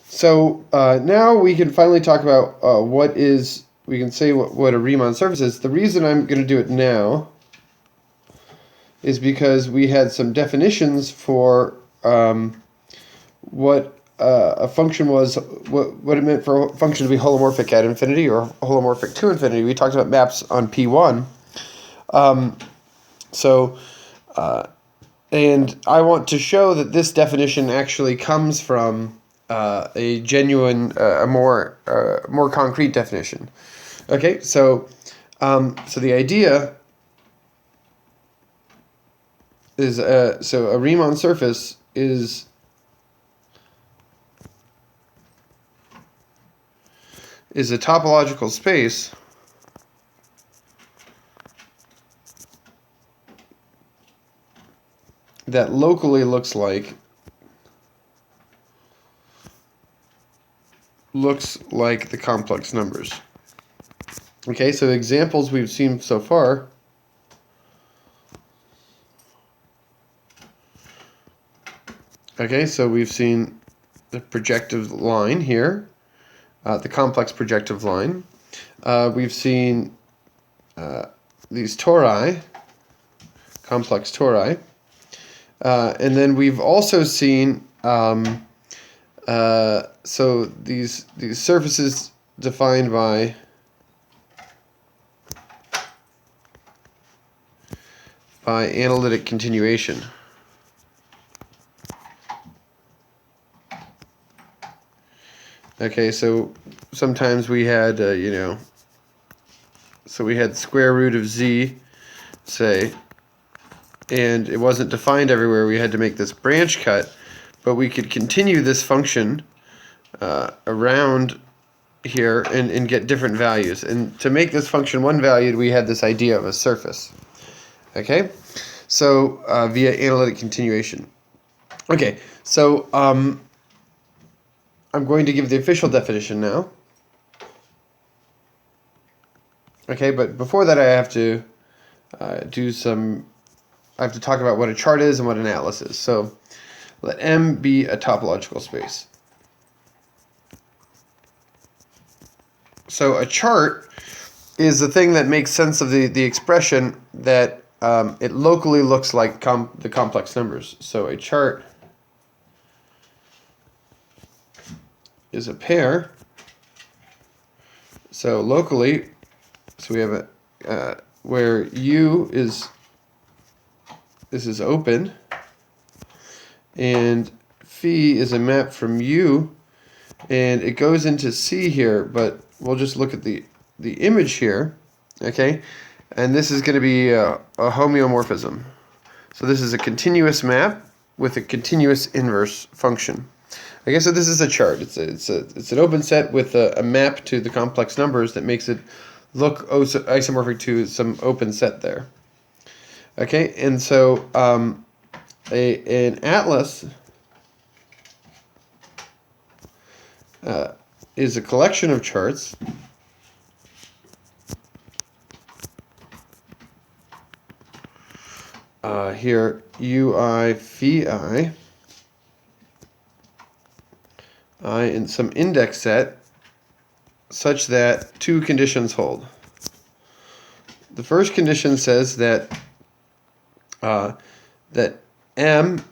So now we can finally talk about we can say what a Riemann surface is. The reason I'm going to do it now is because we had some definitions for what a function was, what it meant for a function to be holomorphic at infinity or holomorphic to infinity. We talked about maps on P1. And I want to show that this definition actually comes from a genuine, a more concrete definition. Okay, so the idea is so a Riemann surface is a topological space that locally looks like the complex numbers. Okay, so examples we've seen so far so we've seen the projective line here, the complex projective line. We've seen these tori, complex tori. And then we've also seen so these surfaces defined by analytic continuation. Okay, so sometimes we had so we had square root of z, say, and it wasn't defined everywhere. We had to make this branch cut, but we could continue this function around here and get different values. And to make this function one-valued, we had this idea of a surface. Okay, so via analytic continuation. Okay, so I'm going to give the official definition now. Okay, but before that I have to I have to talk about what a chart is and what an atlas is. So let M be a topological space. So a chart is the thing that makes sense of the expression that it locally looks like the complex numbers. So a chart is a pair. So locally, so we have a where U is, this is open, and phi is a map from U, and it goes into C here, but we'll just look at the image here, okay? And this is going to be a homeomorphism. So this is a continuous map with a continuous inverse function. Okay, so this is a chart. It's an open set with a map to the complex numbers that makes it look isomorphic to some open set there. Okay, and so an atlas is a collection of charts here ui phi I in some index set such that two conditions hold. The first condition says that that M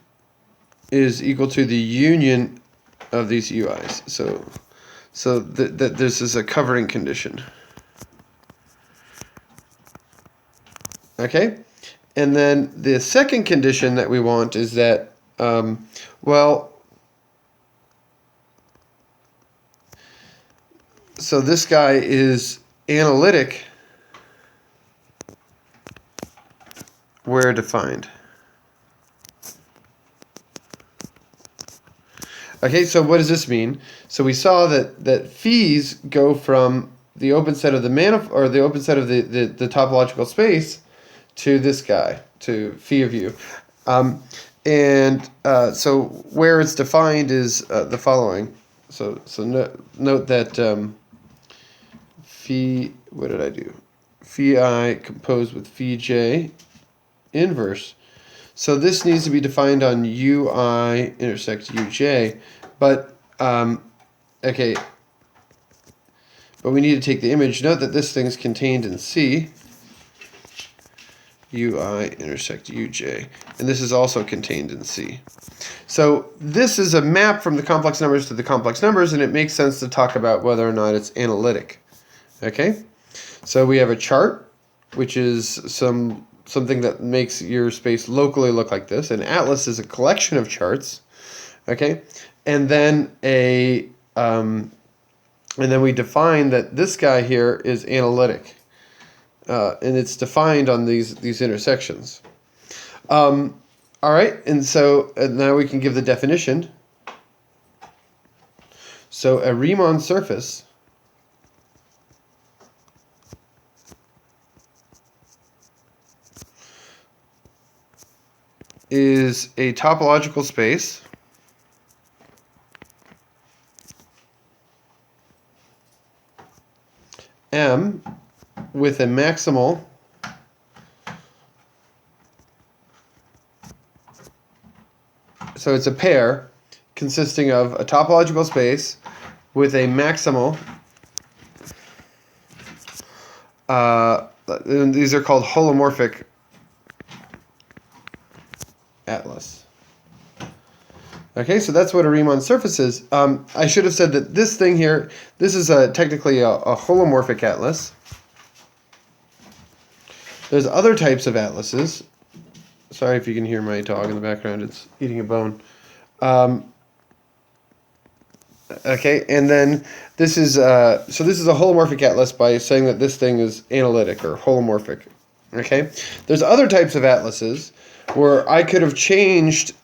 is equal to the union of these UIs. So that this is a covering condition. Okay? And then the second condition that we want is that, so this guy is analytic where defined. Okay, so what does this mean? So we saw that phis go from the open set of the the open set of the topological space to this guy, to phi of u. So where it's defined is the following. So note that phi, what did I do? Phi I composed with phi j inverse. So this needs to be defined on ui intersect uj, but Okay, but we need to take the image. Note that this thing is contained in C. UI intersect UJ. And this is also contained in C. So this is a map from the complex numbers to the complex numbers, and it makes sense to talk about whether or not it's analytic. Okay? So we have a chart, which is something that makes your space locally look like this. An atlas is a collection of charts. Okay? And then and then we define that this guy here is analytic. And it's defined on these intersections. All right, and so now we can give the definition. So a Riemann surface is a topological space M with a maximal so it's a pair consisting of a topological space with a maximal and these are called holomorphic atlas. Okay, so that's what a Riemann surface is. I should have said that this thing here, this is technically a holomorphic atlas. There's other types of atlases. Sorry if you can hear my dog in the background. It's eating a bone. Okay, and then this is so this is a holomorphic atlas by saying that this thing is analytic or holomorphic. Okay, there's other types of atlases where I could have changed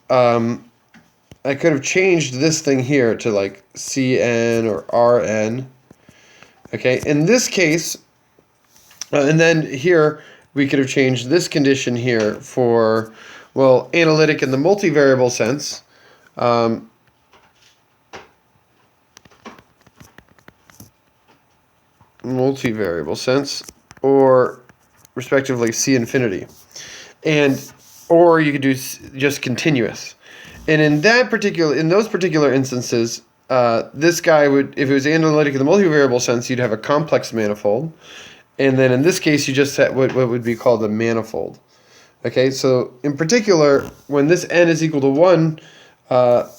this thing here to like CN or RN. Okay, in this case, and then here we could have changed this condition here for, well, analytic in the multivariable sense. Multivariable sense, or respectively C infinity. Or you could do just continuous. And in those particular instances, this guy would, if it was analytic in the multivariable sense, you'd have a complex manifold. And then in this case, you just had what would be called a manifold. Okay, so in particular, when this n is equal to 1,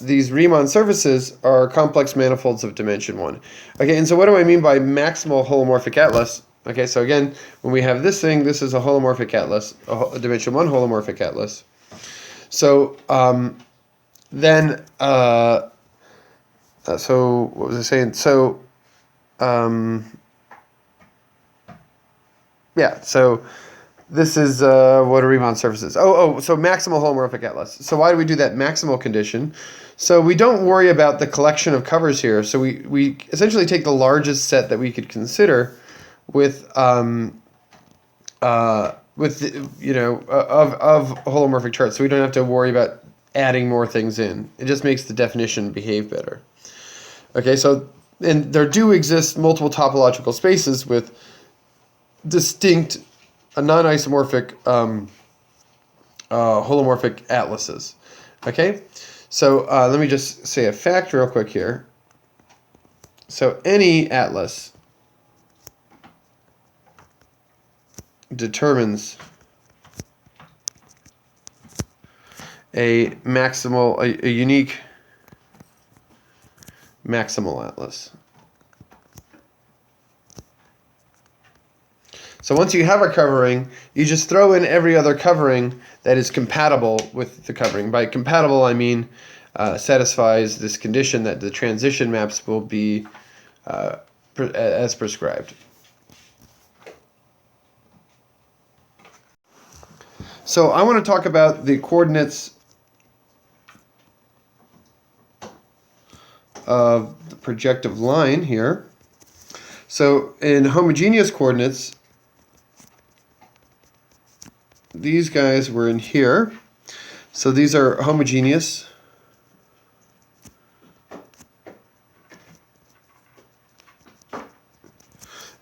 these Riemann surfaces are complex manifolds of dimension 1. Okay, and so what do I mean by maximal holomorphic atlas? Okay, so again, when we have this thing, this is a holomorphic atlas, a dimension 1 holomorphic atlas. So then, so what was I saying? So, yeah, so this is what a Riemann surface is. So maximal holomorphic atlas. So why do we do that maximal condition? So we don't worry about the collection of covers here. So we essentially take the largest set that we could consider with of holomorphic charts. So we don't have to worry about adding more things in. It just makes the definition behave better. Okay, so and there do exist multiple topological spaces with distinct non-isomorphic holomorphic atlases. Okay, so let me just say a fact real quick here. So any atlas determines a unique maximal atlas. So once you have a covering, you just throw in every other covering that is compatible with the covering. By compatible, I mean satisfies this condition that the transition maps will be as prescribed. So I want to talk about the coordinates of the projective line here. So in homogeneous coordinates, these guys were in here. So these are homogeneous.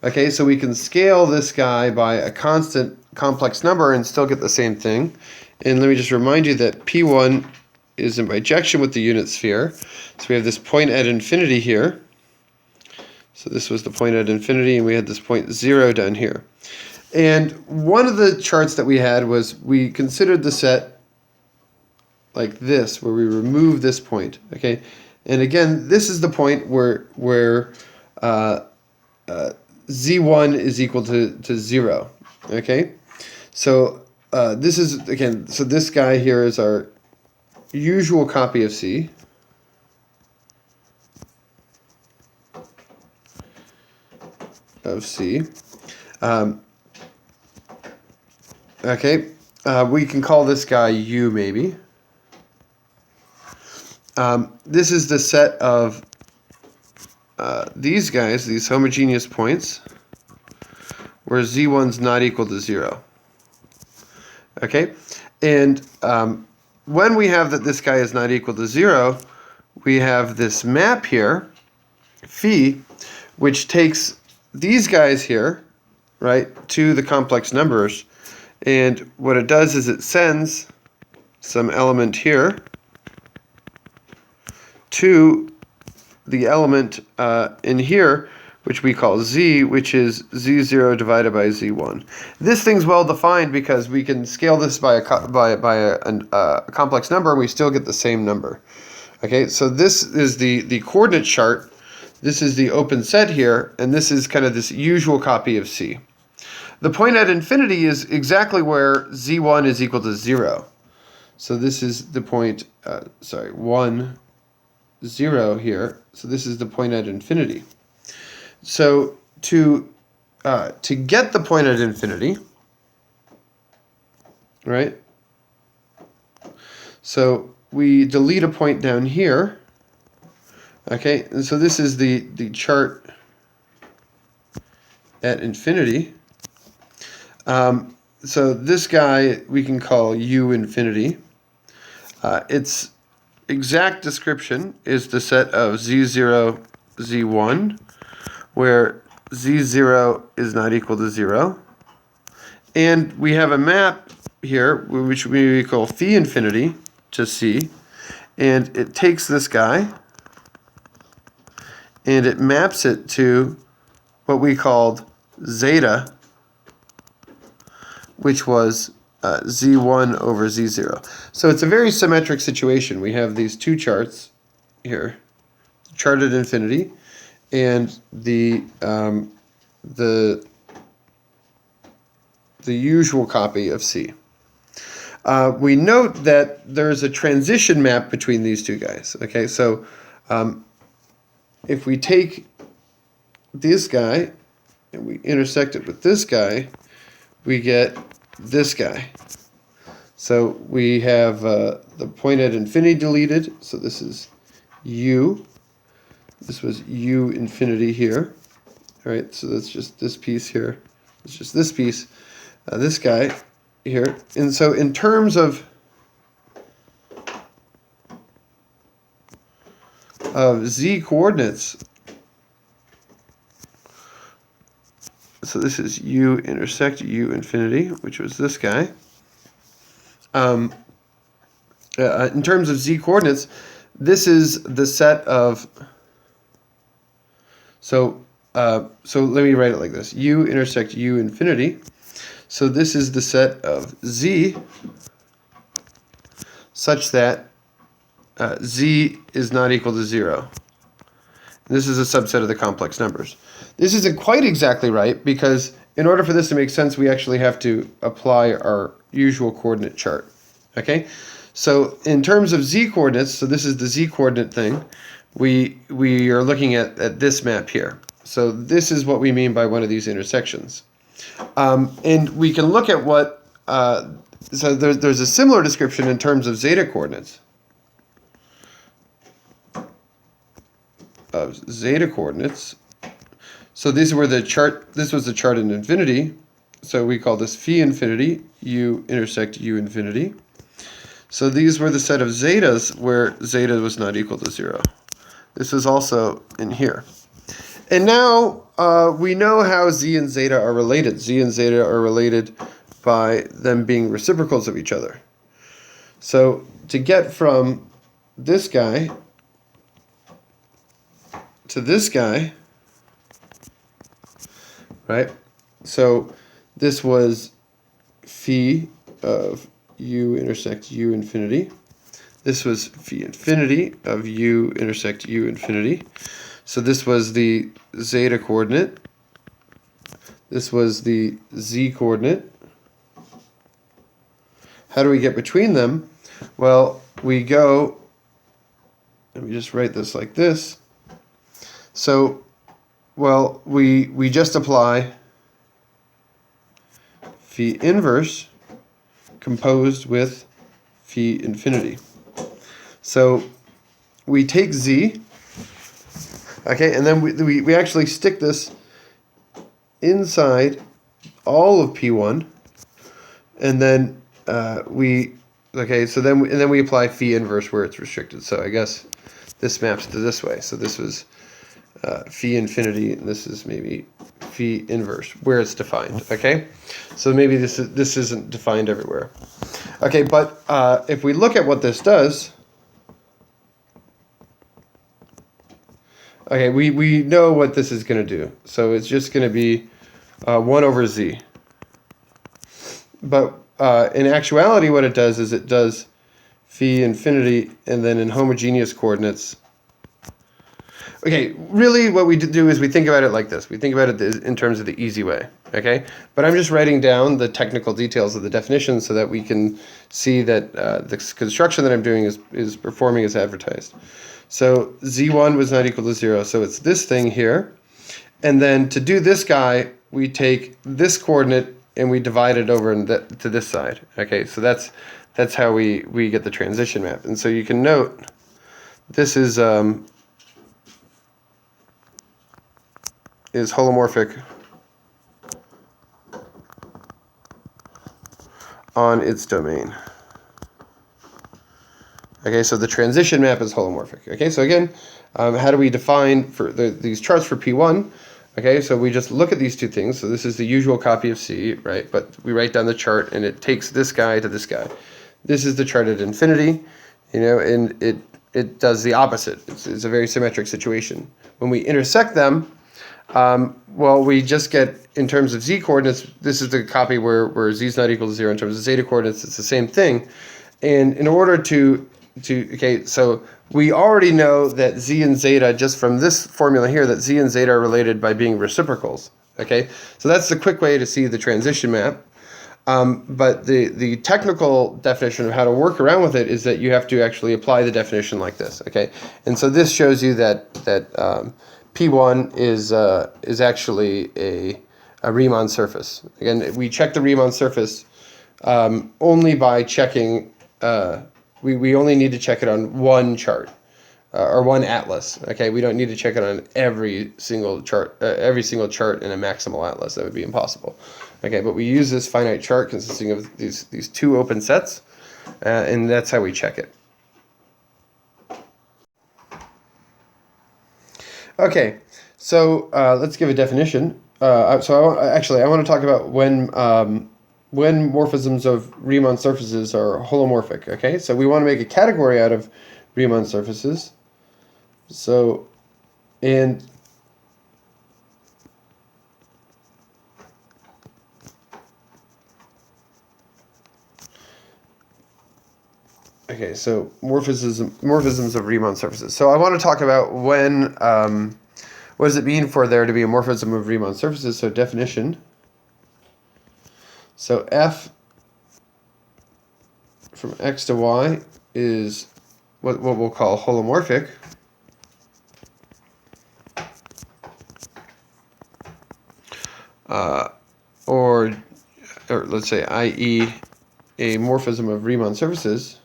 Okay, so we can scale this guy by a constant complex number and still get the same thing. And let me just remind you that P1 is in bijection with the unit sphere. So we have this point at infinity here. So this was the point at infinity, and we had this point 0 down here. And one of the charts that we had was we considered the set like this, where we remove this point, okay? And again, this is the point where z1 is equal to 0, okay? So this is, again, so this guy here is our usual copy of C. Okay, we can call this guy U maybe. This is the set of these guys, these homogeneous points, where z1's not equal to 0. Okay, and when we have that this guy is not equal to 0, we have this map here, phi, which takes these guys here, right, to the complex numbers, and what it does is it sends some element here to the element in here, which we call z, which is z0 divided by z1. This thing's well defined because we can scale this by a complex number and we still get the same number. Okay, so this is the coordinate chart. This is the open set here, and this is kind of this usual copy of C. The point at infinity is exactly where z1 is equal to 0. So this is the point, 1, 0 here. So this is the point at infinity. So to get the point at infinity, right? So we delete a point down here. Okay, and so this is the chart at infinity. So this guy we can call U infinity. Its exact description is the set of z0, z1, where z0 is not equal to 0. And we have a map here, which we call phi infinity to C. And it takes this guy, and it maps it to what we called zeta, which was z1 over z0. So it's a very symmetric situation. We have these two charts here, chart at infinity, and the usual copy of C. We note that there's a transition map between these two guys. Okay, so if we take this guy and we intersect it with this guy, we get this guy. So we have the point at infinity deleted. So this is U. This was U infinity here. All right, so that's just this piece here. It's just this piece. This guy here. And so in terms of z coordinates, so this is U intersect U infinity, which was this guy. In terms of z coordinates, this is the set of, so let me write it like this. U intersect U infinity. So this is the set of z such that z is not equal to 0. This is a subset of the complex numbers. This isn't quite exactly right because in order for this to make sense, we actually have to apply our usual coordinate chart. Okay? So in terms of z coordinates, so this is the z coordinate thing, we are looking at this map here. So this is what we mean by one of these intersections. And we can look at what, so there's a similar description in terms of zeta coordinates. Of zeta coordinates. So these were the chart, this was the chart in infinity. So we call this phi infinity, U intersect U infinity. So these were the set of zetas where zeta was not equal to 0. This is also in here. And now we know how z and zeta are related. Z and zeta are related by them being reciprocals of each other. So to get from this guy to this guy, right? So this was phi of u intersect u infinity. This was phi infinity of u intersect u infinity. So this was the zeta coordinate. This was the z coordinate. How do we get between them? Well, we go, let me just write this like this. So, well, we just apply phi inverse composed with phi infinity. So we take z, okay, and then we actually stick this inside all of P1, and then then we apply phi inverse where it's restricted. So I guess this maps to this way. So this was phi infinity, and this is maybe phi inverse where it's defined. Okay, so maybe this isn't defined everywhere. Okay, but if we look at what this does, okay, we know what this is going to do. So it's just going to be 1 over z. But in actuality, what it does is it does phi infinity, and then in homogeneous coordinates. Okay, really what we do is we think about it like this. We think about it in terms of the easy way, okay? But I'm just writing down the technical details of the definition so that we can see that the construction that I'm doing is performing as advertised. So z1 was not equal to 0, so it's this thing here. And then to do this guy, we take this coordinate and we divide it over to this side. Okay, so that's how we get the transition map. And so you can note this is holomorphic on its domain. Okay, so the transition map is holomorphic. Okay, so again, how do we define for these charts for P1? Okay, so we just look at these two things. So this is the usual copy of C, right? But we write down the chart, and it takes this guy to this guy. This is the chart at infinity, you know, and it does the opposite. It's a very symmetric situation. When we intersect them, well, we just get, in terms of z coordinates, this is the copy where z is not equal to 0. In terms of zeta coordinates, it's the same thing. And in order to okay, so we already know that z and zeta, just from this formula here, that z and zeta are related by being reciprocals. Okay, so that's the quick way to see the transition map. But the technical definition of how to work around with it is that you have to actually apply the definition like this. Okay, and so this shows you that P1 is actually a Riemann surface. Again, we check the Riemann surface only by checking. We only need to check it on one chart or one atlas. Okay, we don't need to check it on every single chart in a maximal atlas. That would be impossible. Okay, but we use this finite chart consisting of these two open sets, and that's how we check it. Okay, so let's give a definition. I want to talk about when morphisms of Riemann surfaces are holomorphic. Okay, so we want to make a category out of Riemann surfaces. So, and okay, so morphisms of Riemann surfaces. So I want to talk about when, what does it mean for there to be a morphism of Riemann surfaces? So definition. So f from x to y is what we'll call holomorphic. Or let's say, i.e., a morphism of Riemann surfaces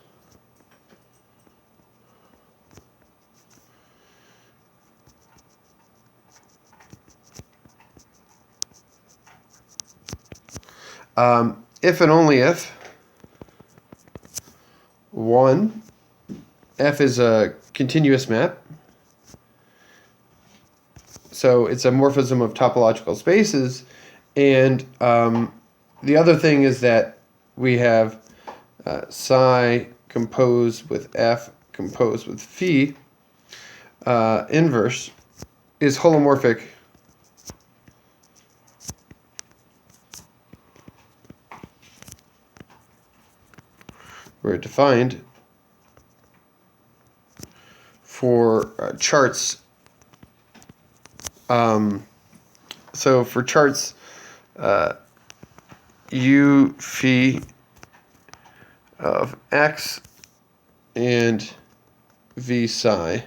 if and only if 1, f is a continuous map, so it's a morphism of topological spaces, and the other thing is that we have psi composed with F composed with phi inverse is holomorphic where defined for charts. So for charts U phi of x and v psi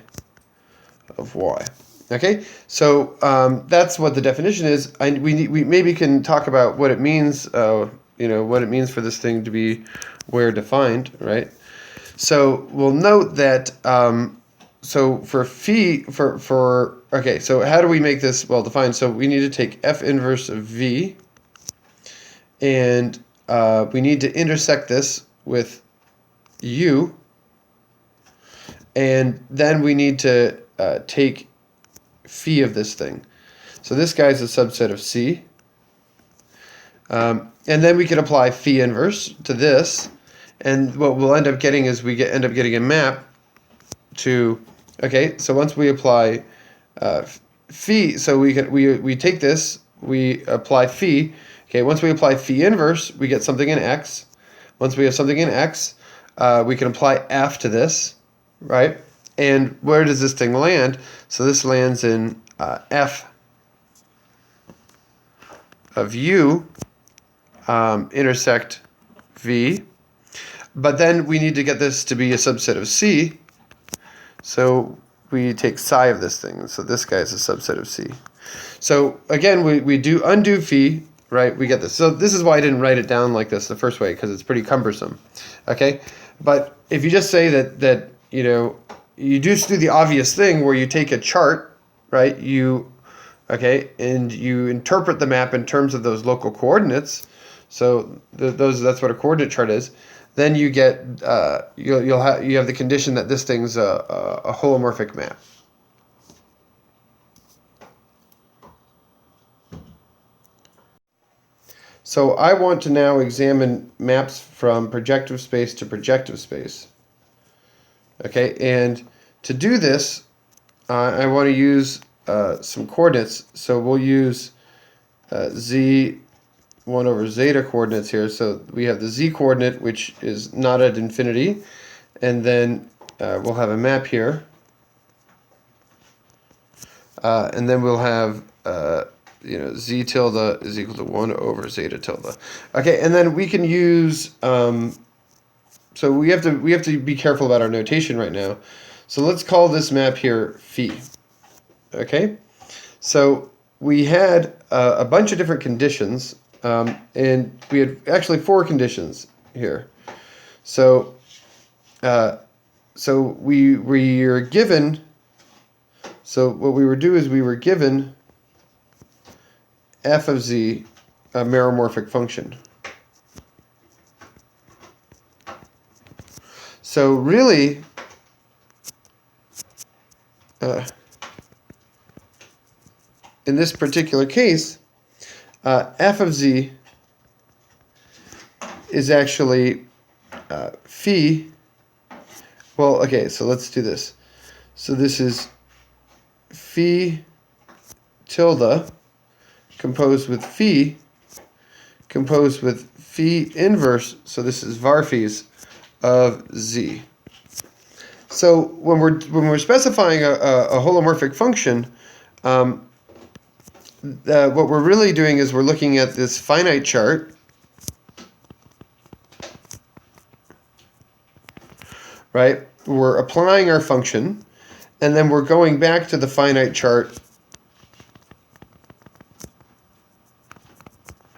of y. Okay, so that's what the definition is. We maybe can talk about what it means. What it means for this thing to be where defined, right? So we'll note that. So for phi okay. So how do we make this well defined? So we need to take f inverse of v, and we need to intersect this with u, and then we need to take phi of this thing. So this guy's a subset of C. And then we can apply phi inverse to this, and what we'll end up getting is end up getting a map to, okay, so once we apply phi, so we take this, we apply phi. Okay, once we apply phi inverse, we get something in x. Once we have something in x, we can apply f to this, right? And where does this thing land? So this lands in f of u intersect v. But then we need to get this to be a subset of C. So we take psi of this thing. So this guy is a subset of C. So again, we do undo phi, right? We get this. So this is why I didn't write it down like this the first way, because it's pretty cumbersome. Okay? But if you just say that you just do the obvious thing where you take a chart, right? And you interpret the map in terms of those local coordinates. So that's what a coordinate chart is. Then you get you have the condition that this thing's a holomorphic map. So I want to now examine maps from projective space to projective space. Okay, and to do this, I want to use some coordinates. So we'll use z1 over zeta coordinates here. So we have the z coordinate, which is not at infinity, and then we'll have a map here, and then we'll have z tilde is equal to 1 over zeta tilde. Okay, and then we can use so we have to be careful about our notation right now. So let's call this map here phi. Okay, so we had a bunch of different conditions, and we had actually 4 conditions here. So we are given. So what we would do is we were given f of z, a meromorphic function. So really, in this particular case, f of z is actually phi. Well, okay, so let's do this. So this is phi tilde composed with phi composed with phi inverse. So this is var phis of z. So when we're specifying a holomorphic function, what we're really doing is we're looking at this finite chart, right? We're applying our function, and then we're going back to the finite chart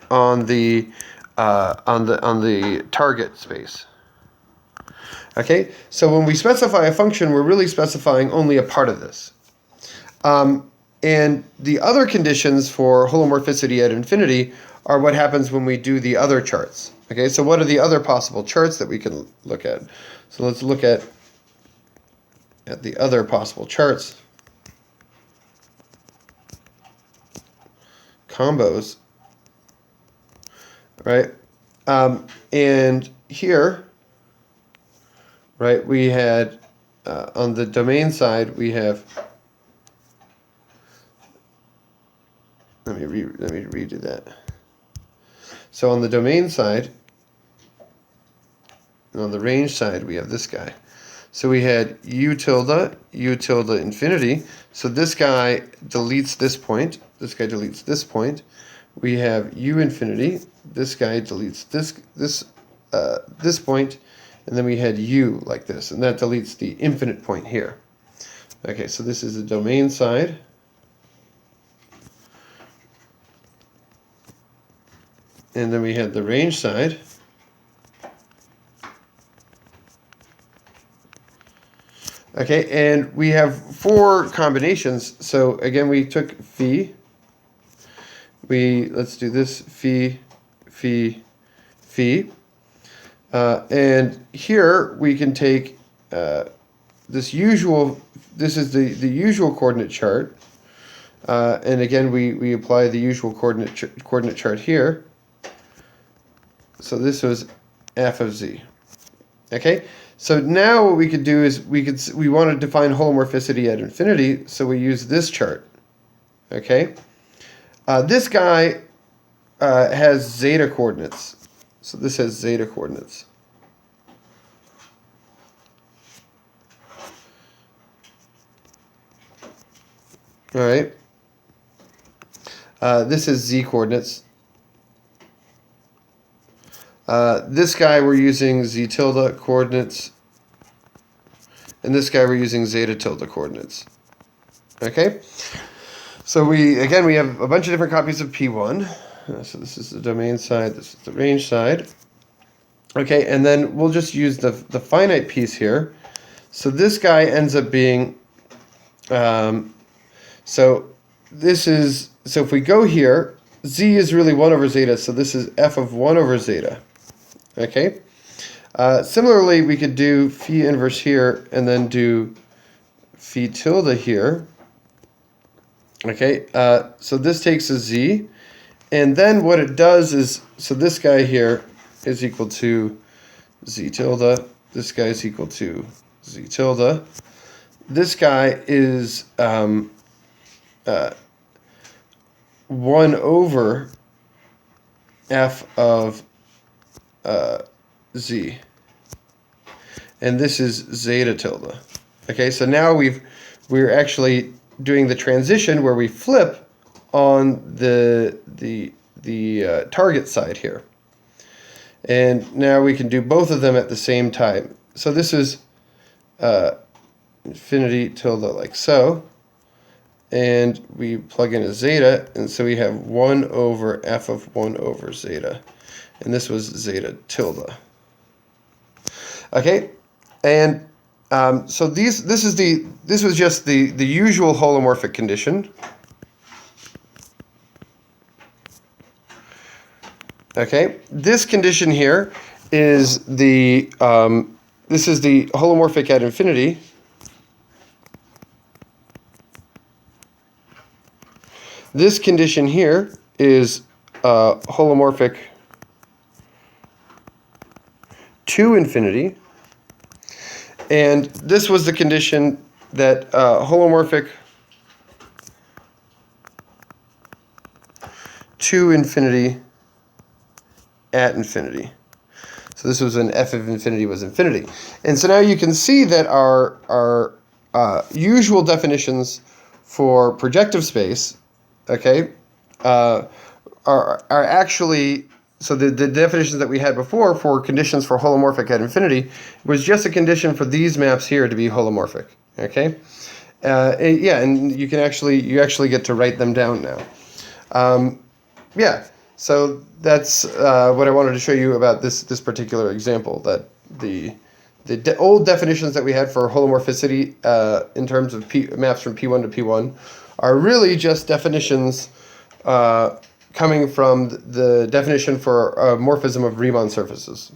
on the target space. Okay, so when we specify a function, we're really specifying only a part of this. And the other conditions for holomorphicity at infinity are what happens when we do the other charts. Okay, so what are the other possible charts that we can look at? So let's look at the other possible charts. Combos. Right? And here right? We had on the domain side we have. Let me redo that. So on the domain side, and on the range side, we have this guy. So we had u tilde infinity. So this guy deletes this point. This guy deletes this point. We have u infinity. This guy deletes this point, and then we had u like this, and that deletes the infinite point here. Okay, so this is the domain side. And then we had the range side. Okay, and we have 4 combinations. So again, we took phi. Let's do this, phi, phi, phi. And here we can take this is the usual coordinate chart. And again, we apply the usual coordinate chart here. So this was f of z. Okay, so now what we could do is we want to define holomorphicity at infinity, so we use this chart. Okay, this guy has zeta coordinates. So this has zeta coordinates. All right. This is z coordinates. This guy we're using z tilde coordinates, and this guy we're using zeta tilde coordinates. Okay, so we have a bunch of different copies of P1. So this is the domain side, this is the range side. Okay, and then we'll just use the finite piece here. So this guy ends up being, so if we go here, z is really 1 over zeta, so this is f of 1 over zeta. Okay. Similarly, we could do phi inverse here and then do phi tilde here. Okay. So this takes a z, and then what it does is, so this guy here is equal to z tilde. This guy is equal to z tilde. This guy is 1 over f of z, and this is zeta tilde. Okay, so now we're actually doing the transition where we flip on the target side here, and now we can do both of them at the same time. So this is infinity tilde like so, and we plug in a zeta, and so we have 1 over f of 1 over zeta. And this was zeta tilde. Okay, and so this was just the usual holomorphic condition. Okay, this condition here is this is the holomorphic at infinity. This condition here is holomorphic to infinity, and this was the condition that holomorphic to infinity at infinity. So this was when f of infinity was infinity. And so now you can see that our usual definitions for projective space, okay, are actually, so the definitions that we had before for conditions for holomorphic at infinity was just a condition for these maps here to be holomorphic. Okay, yeah, and you actually get to write them down now. Yeah, so that's what I wanted to show you about this particular example. That the old definitions that we had for holomorphicity in terms of maps from P1 to P1 are really just definitions coming from the definition for a morphism of Riemann surfaces.